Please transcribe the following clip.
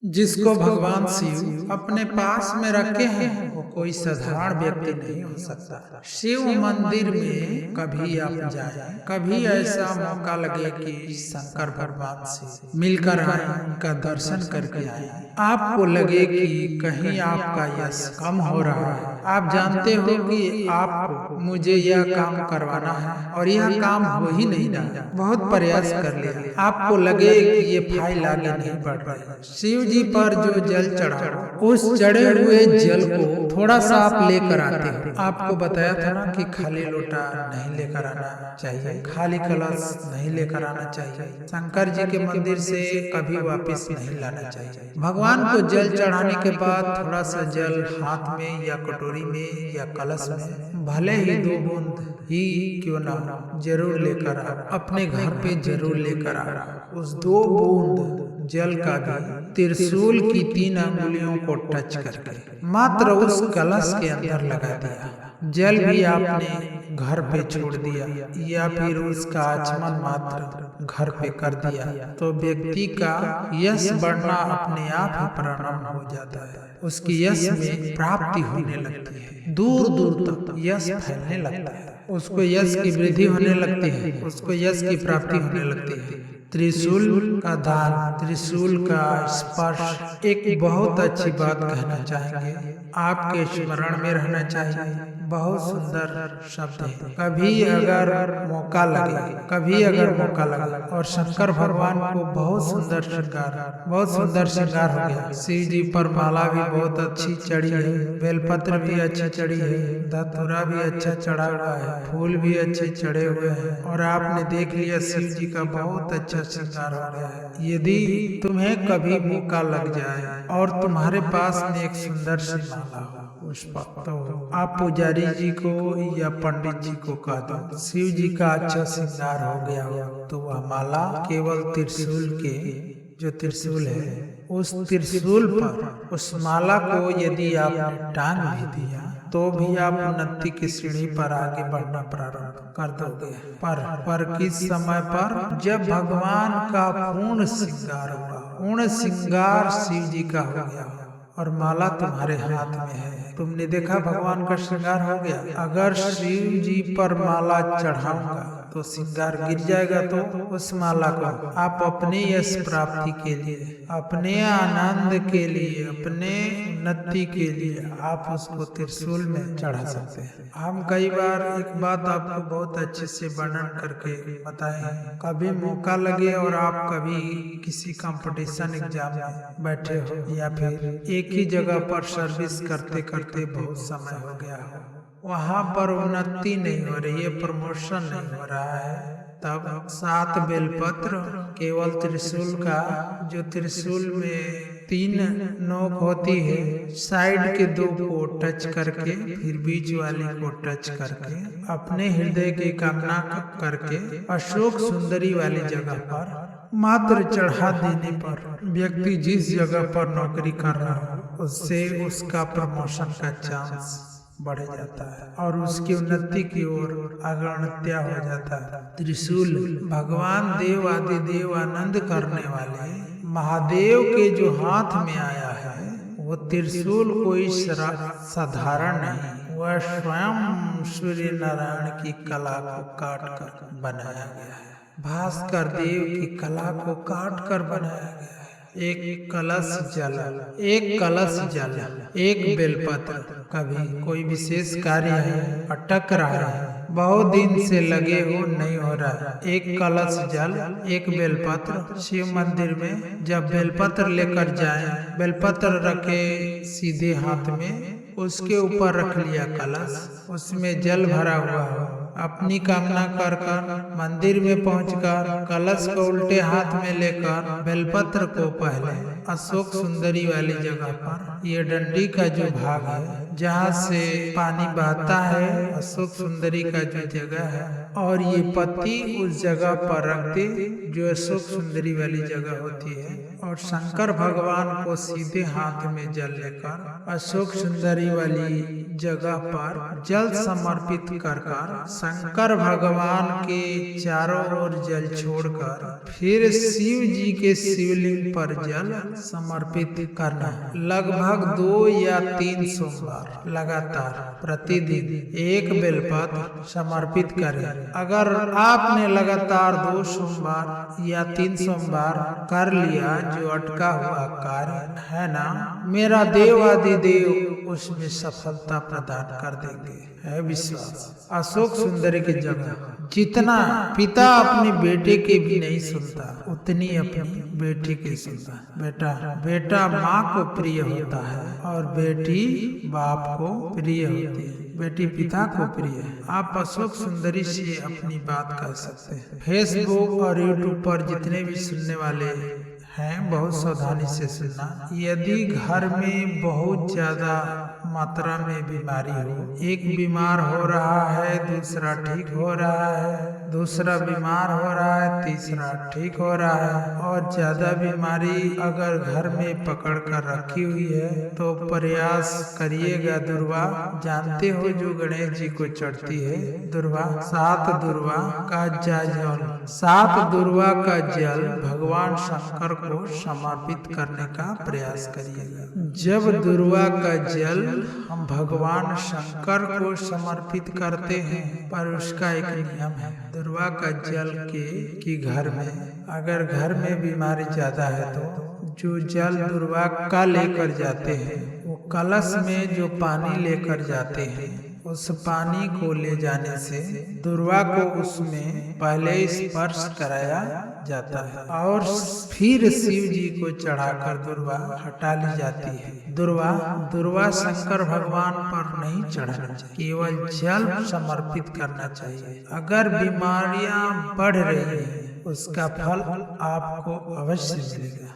जिसको भगवान शिव अपने पास में रखे हैं वो कोई साधारण व्यक्ति नहीं हो सकता। शिव मंदिर में कभी आप जाएं, कभी ऐसा मौका लगे कि शंकर भगवान से मिलकर आए, उनका दर्शन करके आए, आपको लगे कि कहीं आपका यश कम हो रहा है। आप जानते हो कि आपको मुझे यह काम करवाना है और यह काम हो ही नहीं रहा, बहुत प्रयास कर लिया, आपको लगे कि ये फाइल आगे नहीं बढ़ रही। शिव जी पर जो जल चढ़ा, उस चढ़े हुए जल को थोड़ा सा आप लेकर आते हो। आपको बताया था ना कि खाली लोटा नहीं लेकर आना चाहिए, खाली कलश नहीं लेकर आना चाहिए, शंकर जी के मंदिर से कभी वापस नहीं लाना चाहिए। भगवान को जल चढ़ाने के बाद थोड़ा सा जल हाथ में या कटोरी में या कलश में, भले ही 2 बूंद ही क्यों ना जरूर लेकर आ, अपने घर पे जरूर लेकर आ। उस 2 बूंद जल का भी त्रिशूल की 3 अंगुलियों को टच करके मात्र उस कलश के अंदर लगा दिया। जल भी आपने घर पे छोड़ दिया या फिर उसका आचमन मात्र घर पे कर दिया, तो व्यक्ति का यश बढ़ना अपने आप ही प्रारंभ हो जाता है। उसकी यश में प्राप्ति होने लगती है, दूर दूर तक यश फैलने लगता है, उसको यश की वृद्धि होने लगती है, उसको यश की प्राप्ति होने लगती है। त्रिशूल का दान, त्रिशूल का स्पर्श एक बहुत अच्छी बात कहना चाहेंगे, आपके स्मरण में रहना चाहिए। बहुत सुंदर शब्द है। कभी अगर मौका लगे, कभी अगर मौका लगे, और शंकर भगवान को बहुत सुंदर श्रृंगार हो गया। शिव जी पर माला भी बहुत अच्छी चढ़ी है, बेलपत्र भी अच्छी चढ़ी है, धतूरा भी अच्छा चढ़ा हुआ है, फूल भी अच्छे चढ़े हुए हैं, और आपने देख लिया शिव जी का बहुत अच्छा श्रृंगार हो गया है। यदि तुम्हें कभी मौका लग जाए और तुम्हारे पास में एक सुंदर सी माला हो, पुष्प, तो आप पुजारी जी को या पंडित जी को कह दो शिव जी का अच्छा श्रृंगार हो गया हो, तो वह माला केवल त्रिशूल के, जो त्रिशूल है उस त्रिशूल पर उस माला को यदि आप टांग भी दिया तो भी आप उन्नति की सीढ़ी पर आगे बढ़ना प्रारंभ कर दोगे। पर किस समय पर, जब भगवान का पूर्ण श्रृंगार होगा, पूर्ण श्रृंगार शिव जी का हो गया और माला तुम्हारे हाथ में है, तुमने देखा भगवान का श्रृंगार हो गया। अगर शिव जी पर माला चढ़ाऊंगा तो श्रृंगार गिर जाएगा, तो उस माला को आप अपने यश प्राप्ति के लिए, अपने आनंद के लिए, अपने उन्नति के लिए आप उसको त्रिशूल में चढ़ा सकते हैं। हम कई बार एक बात आपको बहुत अच्छे से वर्णन करके बताए, कभी मौका लगे और आप कभी किसी कंपटीशन एग्जाम में बैठे हो या फिर एक ही जगह पर सर्विस करते करते बहुत समय हो गया हो, वहाँ पर उन्नति नहीं हो रही है, प्रमोशन नहीं हो रहा है, तब 7 बेलपत्र केवल त्रिशूल का, जो त्रिशूल में 3 नोक होती है, साइड के 2 को टच करके फिर बीच वाली को टच करके अपने हृदय की कामना करके अशोक सुंदरी वाली जगह पर मात्र चढ़ा देने पर व्यक्ति जिस जगह पर नौकरी कर रहा हो उससे उसका प्रमोशन का चांस बढ़ जाता है और उसकी उन्नति की ओर अग्रगण्य हो जाता है। त्रिशूल भगवान देव आदि देव आनंद करने वाले महादेव के जो हाथ में आया है, वो त्रिशूल कोई साधारण नहीं, वह स्वयं सूर्य नारायण की कला को काट कर बनाया गया है, भास्कर देव की कला को काट कर बनाया गया है। एक कलश जल, एक बेलपत्र, कभी कोई विशेष कार्य है, अटक रहा है, बहुत दिन से लगे हो नहीं हो रहा, एक कलश जल, एक बेलपत्र। शिव मंदिर में जब बेलपत्र लेकर जाएं, बेलपत्र रखे सीधे हाथ में, उसके ऊपर रख लिया कलश, उसमें जल भरा हुआ हो, अपनी कामना कर मंदिर में पहुंचकर कलश को उल्टे हाथ में लेकर बेलपत्र को पहले अशोक सुंदरी वाली जगह पर, ये डंडी का जो भाग है जहाँ से पानी बहता है, अशोक सुंदरी का जो जगह है, और ये पत्ती उस जगह पर रख दे जो अशोक सुंदरी वाली जगह होती है, और शंकर भगवान को सीधे हाथ में जल लेकर अशोक सुंदरी वाली जगह पर जल समर्पित कर शंकर भगवान के चारों ओर जल छोड़कर फिर शिव जी के शिवलिंग पर जल समर्पित करना। लगभग 2 या 3 सोमवार लगातार प्रतिदिन एक बेलपत्र समर्पित करें। अगर आपने लगातार 2 सोमवार या 3 सोमवार कर लिया जो अटका हुआ कार्य है ना, मेरा देवादिदेव उसमें सफलता प्रदान कर देंगे, है विश्वास। अशोक सुंदरी की जगह जितना पिता अपने बेटे के भी नहीं सुनता उतनी अपनी बेटी की सुनता। बेटा माँ को प्रिय होता है और बेटी बाप को प्रिय होती है, बेटी पिता को प्रिय है। आप अशोक सुंदरी से अपनी बात कह सकते हैं। फेसबुक और यूट्यूब पर जितने भी सुनने वाले हैं बहुत सावधानी से सुनना। यदि घर में बहुत ज्यादा मात्रा में बीमारी हो, एक बीमार हो रहा है, दूसरा ठीक हो रहा है, दूसरा बीमार हो रहा है, तीसरा ठीक हो रहा है, और ज्यादा बीमारी अगर घर में पकड़ कर रखी हुई है तो प्रयास करिएगा। दुर्वा जानते हो जो गणेश जी को चढ़ती है, दुर्वा 7 दुर्वा का जल, 7 दुर्वा का जल भगवान शंकर को समर्पित करने का प्रयास करिएगा। जब दुर्वा का जल हम भगवान शंकर को समर्पित करते हैं, पर उसका एक नियम है। दुर्वा का जल के घर में अगर घर में बीमारी ज्यादा है तो जो जल दुर्वा का लेकर जाते हैं वो कलश में जो पानी लेकर जाते हैं उस पानी को ले जाने से दुर्वा को उसमें पहले स्पर्श कराया जाता है और फिर शिव जी को चढ़ाकर दुर्वा हटा ली जाती है। दुर्वा शंकर भगवान पर नहीं चढ़ाना चाहिए, केवल जल समर्पित करना चाहिए। अगर बीमारियां बढ़ रही है उसका फल आपको अवश्य मिलेगा।